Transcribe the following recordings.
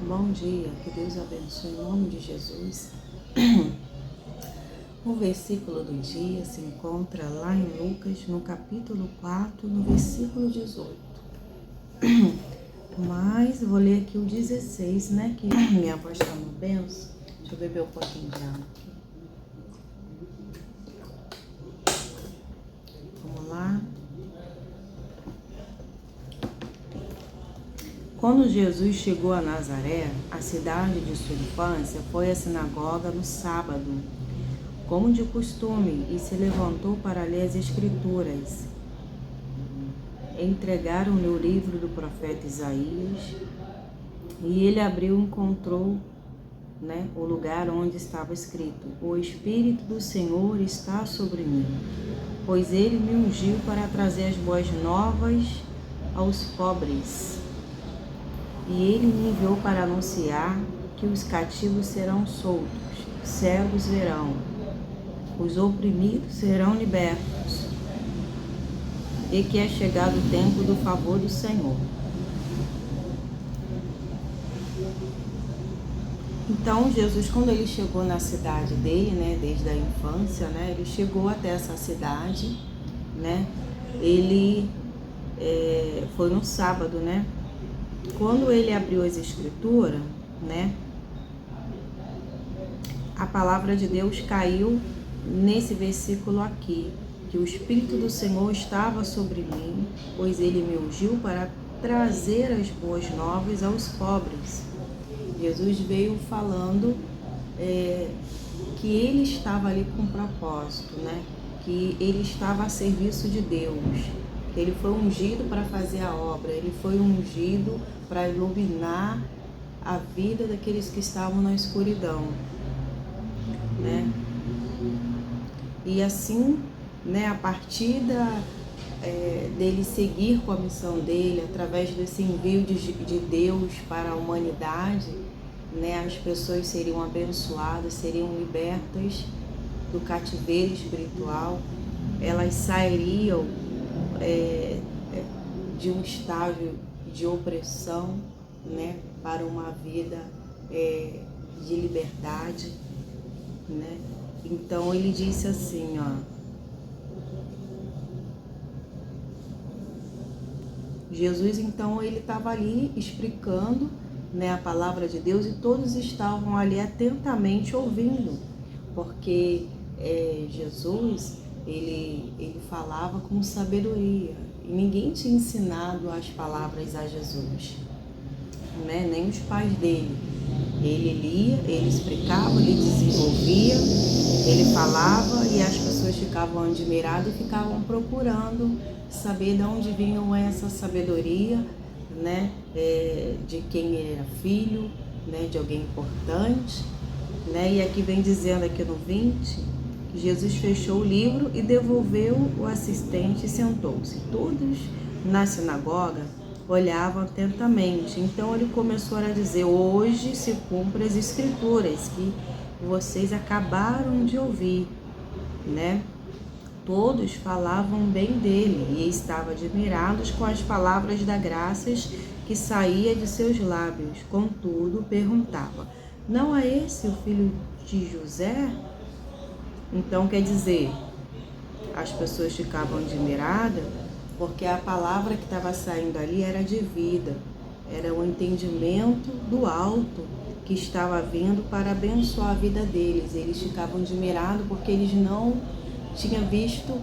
Bom dia, que Deus abençoe em nome de Jesus. O versículo do dia se encontra lá em Lucas, no capítulo 4, no versículo 18. Mas vou ler aqui o 16, né? Que minha voz está no benção. Deixa eu beber um pouquinho de água aqui. Vamos lá. Quando Jesus chegou a Nazaré, a cidade de sua infância, foi à sinagoga no sábado, como de costume, e se levantou para ler as Escrituras. Entregaram-lhe o livro do profeta Isaías, e ele abriu e encontrou o lugar onde estava escrito: O Espírito do Senhor está sobre mim, pois ele me ungiu para trazer as boas novas aos pobres. E ele me enviou para anunciar que os cativos serão soltos, cegos verão, os oprimidos serão libertos, e que é chegado o tempo do favor do Senhor. Então, Jesus, quando ele chegou na cidade dele, desde a infância, ele chegou até essa cidade, ele foi no sábado, Quando ele abriu as Escrituras, a palavra de Deus caiu nesse versículo aqui, que o Espírito do Senhor estava sobre mim, pois ele me ungiu para trazer as boas novas aos pobres. Jesus veio falando que ele estava ali com um propósito, que ele estava a serviço de Deus, que ele foi ungido para fazer a obra, ele foi ungido para iluminar a vida daqueles que estavam na escuridão, E assim, a partir dele seguir com a missão dele, através desse envio de Deus para a humanidade, as pessoas seriam abençoadas, seriam libertas do cativeiro espiritual, elas sairiam de um estágio de opressão, para uma vida de liberdade, Então ele disse assim, Jesus então ele estava ali explicando, a palavra de Deus, e todos estavam ali atentamente ouvindo, porque Jesus ele falava com sabedoria, e ninguém tinha ensinado as palavras a Jesus, nem os pais dele. Ele lia, ele explicava, ele desenvolvia, ele falava, e as pessoas ficavam admiradas e ficavam procurando saber de onde vinha essa sabedoria, de quem ele era filho, de alguém importante, E aqui vem dizendo aqui no 20, que Jesus fechou o livro e devolveu o assistente e sentou-se. Todos na sinagoga olhavam atentamente. Então ele começou a dizer: hoje se cumprem as Escrituras que vocês acabaram de ouvir, Todos falavam bem dele e estavam admirados com as palavras da graças que saía de seus lábios. Contudo, perguntava: não é esse o filho de José? Então, quer dizer, as pessoas ficavam admiradas porque a palavra que estava saindo ali era de vida, era o entendimento do alto que estava vindo para abençoar a vida deles. Eles ficavam admirados porque eles não tinham visto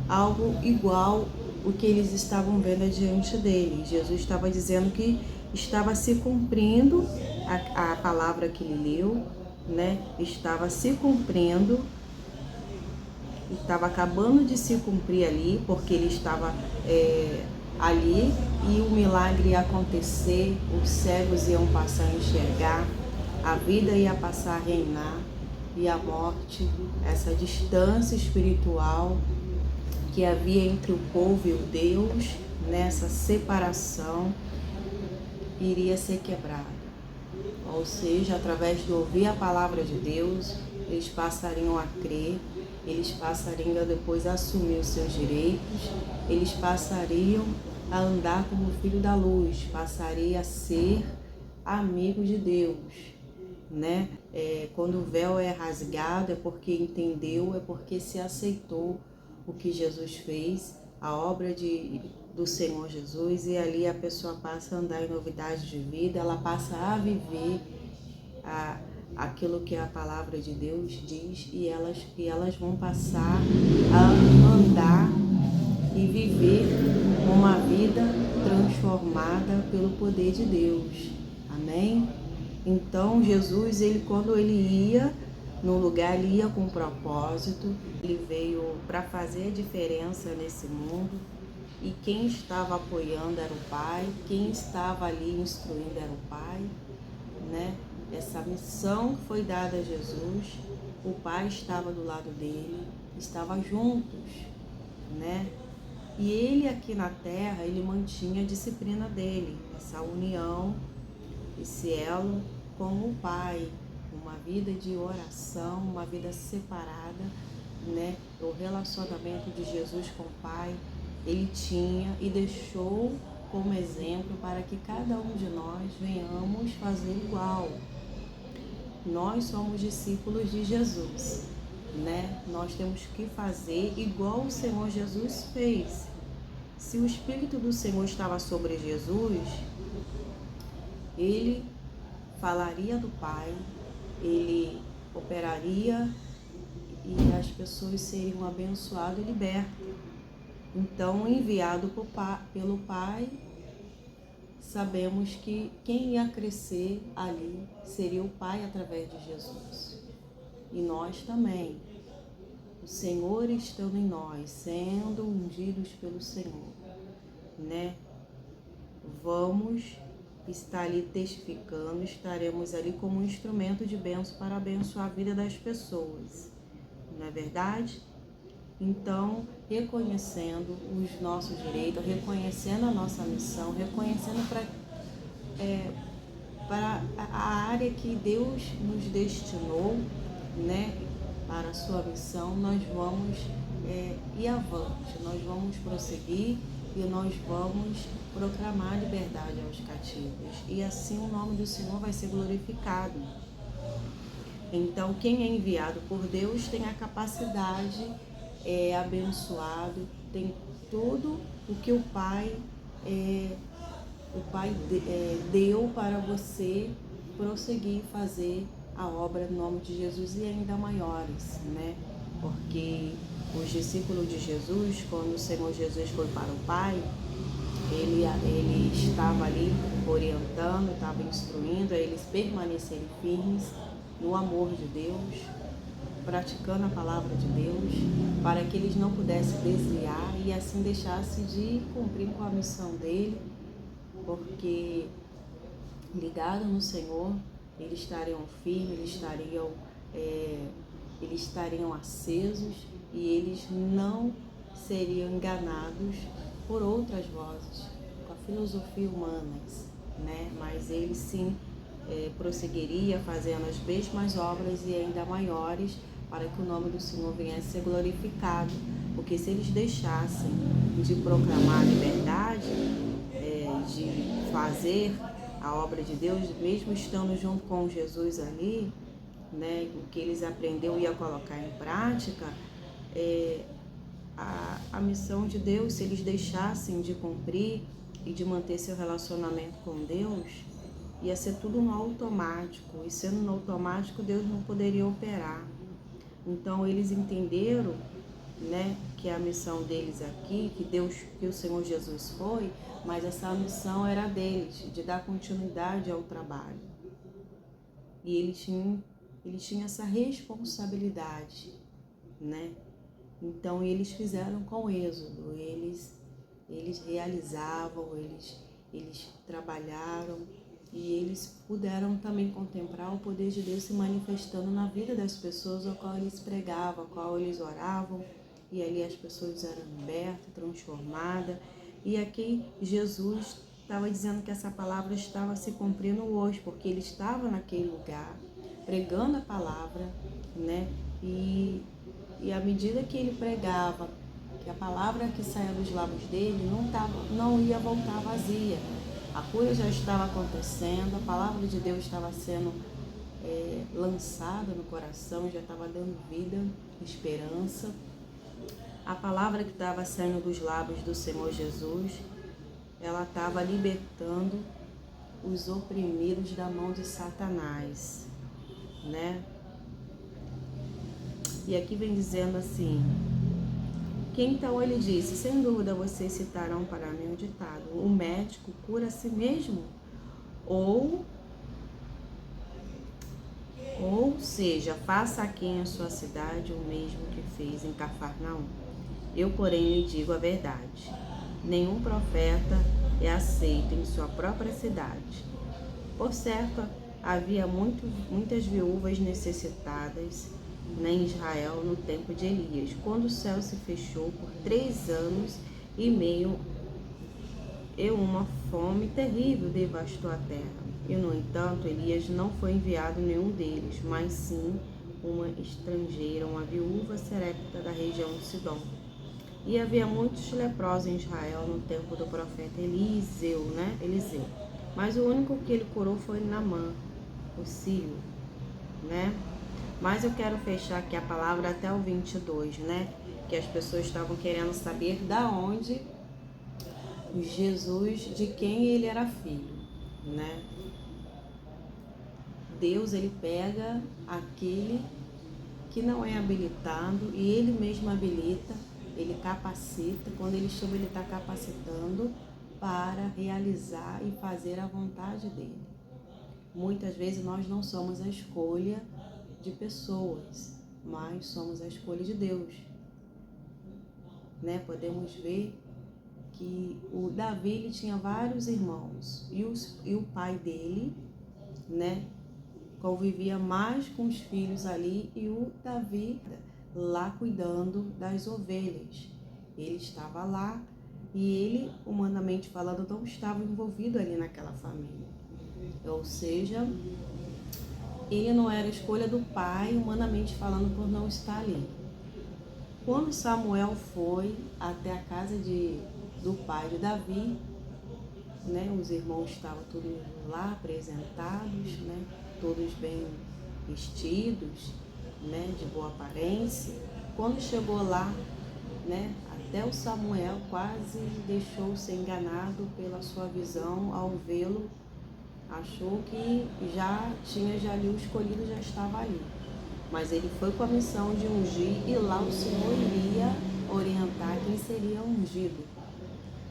algo igual o que eles estavam vendo diante deles. Jesus estava dizendo que estava se cumprindo a palavra que ele leu, Estava se cumprindo, estava acabando de se cumprir ali, porque ele estava ali e o milagre ia acontecer, os cegos iam passar a enxergar, a vida ia passar a reinar, e a morte, essa distância espiritual que havia entre o povo e o Deus, nessa separação, iria ser quebrada. Ou seja, através de ouvir a palavra de Deus, eles passariam a crer, eles passariam a depois assumir os seus direitos, eles passariam a andar como filho da luz, passaria a ser amigo de Deus, né? Quando o véu é rasgado é porque entendeu, é porque se aceitou o que Jesus fez, a obra do Senhor Jesus, e ali a pessoa passa a andar em novidade de vida, ela passa a viver aquilo que a palavra de Deus diz, e elas vão passar a andar e viver uma vida transformada pelo poder de Deus. Amém? Então Jesus, quando ele ia no lugar, ele ia com um propósito, ele veio para fazer a diferença nesse mundo, e quem estava apoiando era o Pai, quem estava ali instruindo era o Pai, né? Essa missão que foi dada a Jesus, o Pai estava do lado dele, estava juntos, né? E ele aqui na terra, ele mantinha a disciplina dele, essa união, esse elo com o Pai, uma vida de oração, uma vida separada, né? O relacionamento de Jesus com o Pai, ele tinha e deixou como exemplo para que cada um de nós venhamos fazer igual. Nós somos discípulos de Jesus, né? Nós temos que fazer igual o Senhor Jesus fez. Se o Espírito do Senhor estava sobre Jesus, ele falaria do Pai, ele operaria e as pessoas seriam abençoadas e libertas. Então, enviado pelo Pai, sabemos que quem ia crescer ali seria o Pai através de Jesus. E nós também. O Senhor estando em nós, sendo ungidos pelo Senhor, né? Vamos estar ali testificando, estaremos ali como um instrumento de bênção para abençoar a vida das pessoas, não é verdade? Então, reconhecendo os nossos direitos, reconhecendo a nossa missão, reconhecendo para a área que Deus nos destinou, né, para a sua missão, nós vamos ir avante, nós vamos prosseguir e nós vamos proclamar liberdade aos cativos. E assim o nome do Senhor vai ser glorificado. Então, quem é enviado por Deus tem a capacidade, é abençoado, tem tudo o que o Pai deu para você prosseguir e fazer a obra no nome de Jesus e ainda maiores, né? Porque os discípulos de Jesus, quando o Senhor Jesus foi para o Pai, ele estava ali orientando, estava instruindo a eles permanecerem firmes no amor de Deus, praticando a palavra de Deus, para que eles não pudessem desviar e assim deixassem de cumprir com a missão dele, porque ligados no Senhor, eles estariam firmes, eles estariam acesos e eles não seriam enganados por outras vozes, com a filosofia humanas, né? Mas ele sim prosseguiria fazendo as mesmas obras e ainda maiores para que o nome do Senhor venha a ser glorificado, porque se eles deixassem de proclamar a liberdade, de fazer a obra de Deus, mesmo estando junto com Jesus ali, né, o que eles aprenderam ia colocar em prática, a missão de Deus, se eles deixassem de cumprir e de manter seu relacionamento com Deus, ia ser tudo no automático, e sendo no automático, Deus não poderia operar. Então eles entenderam, né, que a missão deles aqui, que o Senhor Jesus foi, mas essa missão era deles, de dar continuidade ao trabalho. E ele tinha essa responsabilidade, né? Então eles fizeram com êxodo, eles realizavam, eles trabalharam e eles puderam também contemplar o poder de Deus se manifestando na vida das pessoas, ao qual eles pregavam, ao qual eles oravam, e ali as pessoas eram libertas, transformadas. E aqui Jesus estava dizendo que essa palavra estava se cumprindo hoje, porque ele estava naquele lugar, pregando a palavra, né? E à medida que ele pregava, que a palavra que saía dos lábios dele não ia voltar vazia, A cura já estava acontecendo, a palavra de Deus estava sendo lançada no coração, já estava dando vida, esperança. A palavra que estava saindo dos lábios do Senhor Jesus, ela estava libertando os oprimidos da mão de Satanás, né? E aqui vem dizendo assim, que então ele disse, sem dúvida vocês citarão para mim o ditado, o médico cura a si mesmo, ou seja, faça aqui em sua cidade o mesmo que fez em Cafarnaum. Eu, porém, lhe digo a verdade, nenhum profeta é aceito em sua própria cidade. Por certo, havia muitas viúvas necessitadas em Israel no tempo de Elias, quando o céu se fechou por 3 anos e meio e uma fome terrível devastou a terra. E, no entanto, Elias não foi enviado nenhum deles, mas sim uma estrangeira, uma viúva serepta da região de Sidom. E havia muitos leprosos em Israel no tempo do profeta Eliseu. Mas o único que ele curou foi Naamã, o sírio, né? Mas eu quero fechar aqui a palavra até o 22, né? Que as pessoas estavam querendo saber da onde Jesus, de quem ele era filho, né? Deus, ele pega aquele que não é habilitado e ele mesmo habilita, ele capacita. Quando ele chama, ele está capacitando para realizar e fazer a vontade dele. Muitas vezes nós não somos a escolha de pessoas, mas somos a escolha de Deus, né? Podemos ver que o Davi, ele tinha vários irmãos e o pai dele, né, convivia mais com os filhos ali, e o Davi lá cuidando das ovelhas. Ele estava lá e ele, humanamente falando, não estava envolvido ali naquela família. Ou seja, ele não era escolha do pai, humanamente falando, por não estar ali. Quando Samuel foi até a casa do pai de Davi, né, os irmãos estavam todos lá apresentados, né, todos bem vestidos, né, de boa aparência. Quando chegou lá, né, até o Samuel quase deixou-se enganado pela sua visão ao vê-lo. Achou que já ali o escolhido, já estava ali. Mas ele foi com a missão de ungir, e lá o Senhor iria orientar quem seria ungido,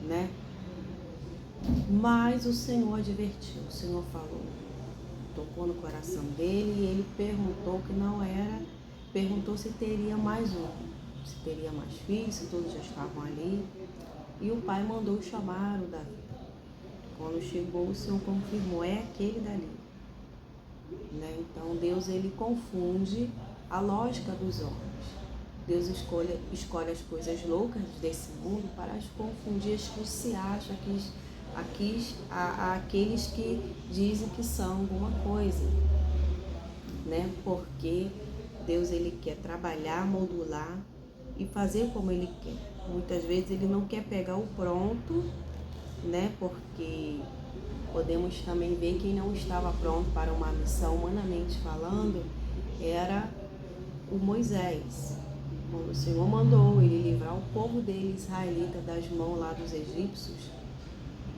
né? Mas o Senhor advertiu, o Senhor falou, tocou no coração dele, e ele perguntou se teria mais um, se teria mais filhos, se todos já estavam ali. E o pai mandou chamar o Davi. Quando chegou, o Senhor confirmou, é aquele dali, né? Então Deus, ele confunde a lógica dos homens. Deus escolhe as coisas loucas desse mundo para as confundir as que se acham, aqueles que dizem que são alguma coisa, né? Porque Deus, ele quer trabalhar, modular e fazer como ele quer. Muitas vezes ele não quer pegar o pronto, né? Porque podemos também ver quem não estava pronto para uma missão, humanamente falando, era o Moisés. Quando o Senhor mandou ele livrar o povo dele, israelita, das mãos lá dos egípcios,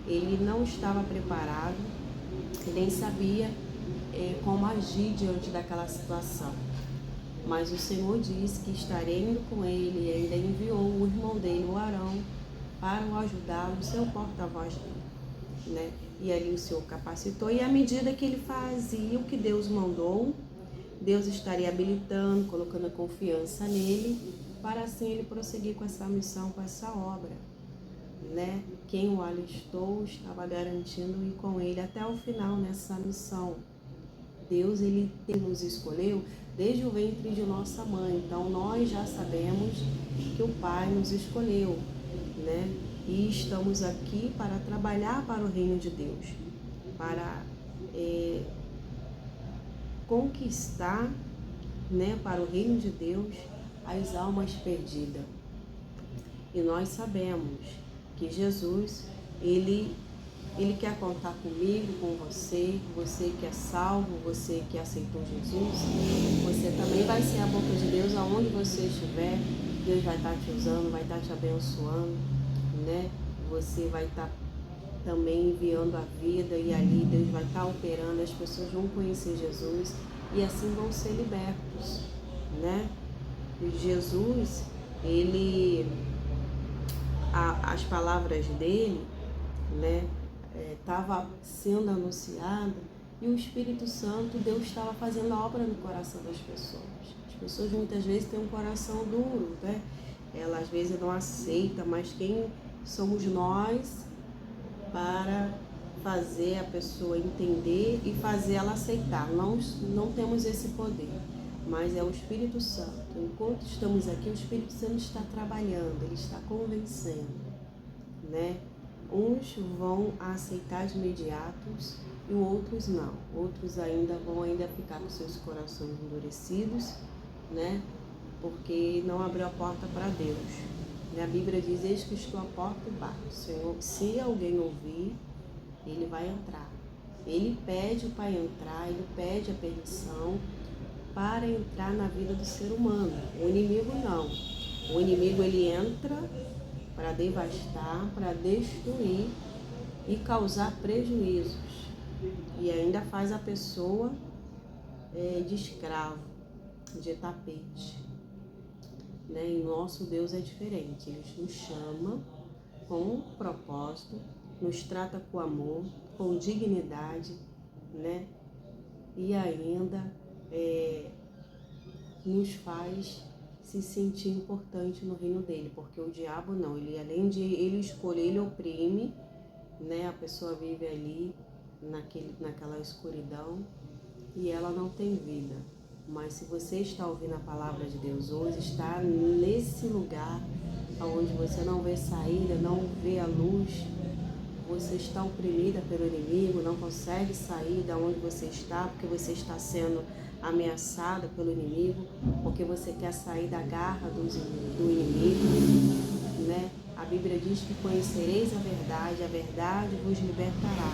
ele não estava preparado, nem sabia como agir diante daquela situação. Mas o Senhor disse que estaria indo com ele, e ainda enviou o irmão dele, o Arão, para o ajudá-lo, o seu porta-voz dele, né? E ali o Senhor capacitou, e à medida que ele fazia o que Deus mandou, Deus estaria habilitando, colocando a confiança nele, para assim ele prosseguir com essa missão, com essa obra, né? Quem o alistou estava garantindo ir com ele até o final nessa missão. Deus, ele nos escolheu desde o ventre de nossa mãe, então nós já sabemos que o Pai nos escolheu, né? E estamos aqui para trabalhar para o reino de Deus, para conquistar, né, para o reino de Deus, as almas perdidas. E nós sabemos que Jesus, ele Ele quer contar comigo, com você que é salvo, você que aceitou Jesus. Você também vai ser a boca de Deus aonde você estiver. Deus vai estar te usando, vai estar te abençoando, né? Você vai estar também enviando a vida e ali Deus vai estar operando, as pessoas vão conhecer Jesus e assim vão ser libertos, né? E Jesus, as palavras dele, né, estava sendo anunciada e o Espírito Santo, Deus estava fazendo a obra no coração das pessoas. As pessoas muitas vezes têm um coração duro, né? Ela às vezes não aceita, mas quem somos nós para fazer a pessoa entender e fazer ela aceitar? Não temos esse poder, mas é o Espírito Santo. Enquanto estamos aqui, o Espírito Santo está trabalhando, ele está convencendo, né? Uns vão aceitar de imediatos e outros não. Outros vão ficar com seus corações endurecidos, né? Porque não abriu a porta para Deus. A Bíblia diz: eis que estou à porta e bato. Senhor, se alguém ouvir, ele vai entrar. Ele pede para entrar, ele pede a permissão para entrar na vida do ser humano. O inimigo não. O inimigo ele entra para devastar, para destruir e causar prejuízos. E ainda faz a pessoa de escravo, de tapete. Né? E nosso Deus é diferente. Ele nos chama com um propósito, nos trata com amor, com dignidade, né? E ainda nos faz se sentir importante no reino dele, porque o diabo não, ele além de ele escolher, ele oprime, né? A pessoa vive ali naquela escuridão e ela não tem vida. Mas se você está ouvindo a palavra de Deus hoje, está nesse lugar onde você não vê saída, não vê a luz, você está oprimida pelo inimigo, não consegue sair da onde você está, porque você está sendo ameaçada pelo inimigo, porque você quer sair da garra do inimigo, né? A Bíblia diz que conhecereis a verdade vos libertará,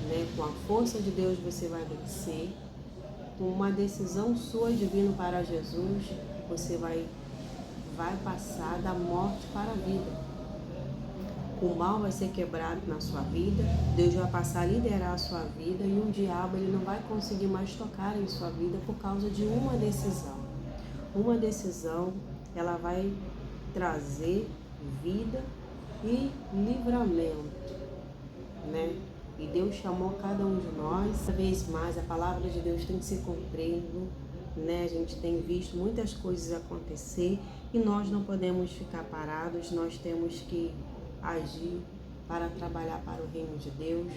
né? Com a força de Deus você vai vencer. Com uma decisão sua de vir para Jesus, você vai passar da morte para a vida. O mal vai ser quebrado na sua vida, Deus vai passar a liderar a sua vida e o diabo ele não vai conseguir mais tocar em sua vida por causa de uma decisão. Uma decisão, ela vai trazer vida e livramento, né? E Deus chamou cada um de nós. Cada vez mais a palavra de Deus tem que se cumprindo, né? A gente tem visto muitas coisas acontecer e nós não podemos ficar parados, nós temos que agir para trabalhar para o reino de Deus,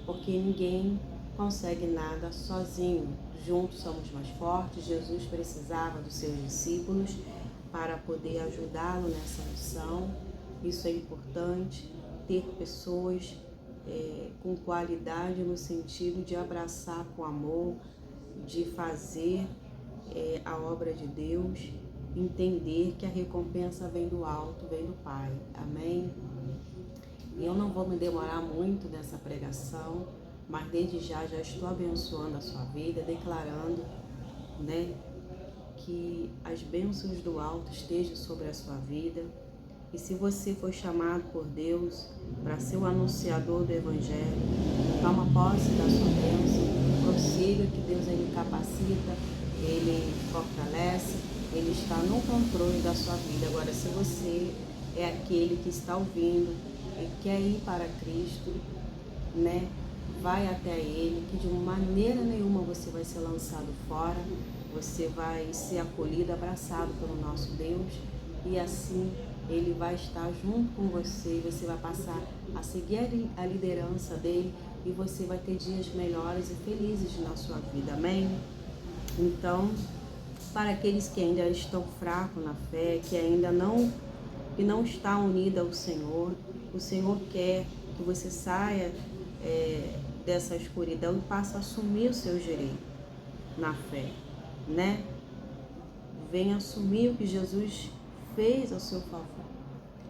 porque ninguém consegue nada sozinho. Juntos somos mais fortes. Jesus precisava dos seus discípulos para poder ajudá-lo nessa missão. Isso é importante, ter pessoas com qualidade no sentido de abraçar com amor, de fazer a obra de Deus, entender que a recompensa vem do alto, vem do Pai. Amém? E eu não vou me demorar muito nessa pregação, mas desde já estou abençoando a sua vida, declarando, né, que as bênçãos do alto estejam sobre a sua vida. E se você foi chamado por Deus para ser o anunciador do Evangelho, toma posse da sua bênção, prossiga, que Deus ele capacita, ele fortalece, ele está no controle da sua vida. Agora, se você é aquele que está ouvindo e quer ir para Cristo, né, vai até Ele, que de maneira nenhuma você vai ser lançado fora, você vai ser acolhido, abraçado pelo nosso Deus, e assim Ele vai estar junto com você, você vai passar a seguir a liderança dEle e você vai ter dias melhores e felizes na sua vida, amém? Então, para aqueles que ainda estão fracos na fé, que ainda não está unido ao Senhor, o Senhor quer que você saia dessa escuridão e passe a assumir o seu direito na fé, né? Venha assumir o que Jesus fez ao seu favor.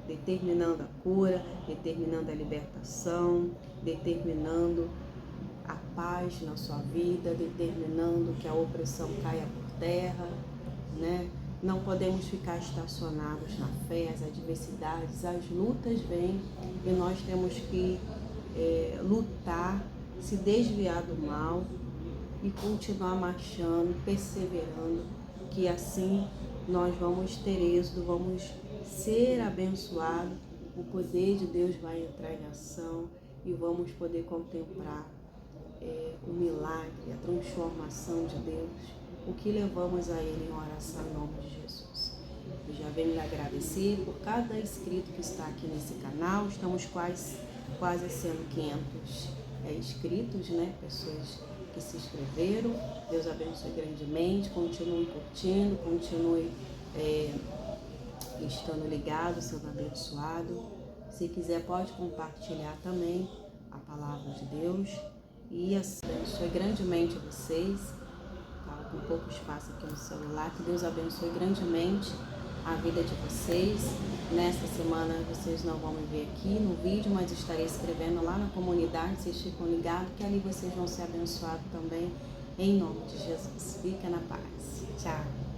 determinando a cura, determinando a libertação, determinando a paz na sua vida, determinando que a opressão caia por terra, né? Não podemos ficar estacionados na fé, as adversidades, as lutas vêm e nós temos que lutar, se desviar do mal e continuar marchando, perseverando, que assim nós vamos ter êxito, vamos ser abençoados, o poder de Deus vai entrar em ação e vamos poder contemplar o milagre, a transformação de Deus, o que levamos a Ele em oração em nome de Jesus. Eu já venho lhe agradecer por cada inscrito que está aqui nesse canal, estamos quase sendo 500 inscritos, né? Pessoas que se inscreveram. Deus abençoe grandemente, continue curtindo, continue estando ligado, sendo abençoado. Se quiser pode compartilhar também a palavra de Deus e abençoe grandemente vocês. Tá com pouco espaço aqui no celular, que Deus abençoe grandemente a vida de vocês. Nesta semana vocês não vão me ver aqui no vídeo, mas estarei escrevendo lá na comunidade, vocês ficam ligados que ali vocês vão ser abençoados também, em nome de Jesus. Fica na paz. Tchau.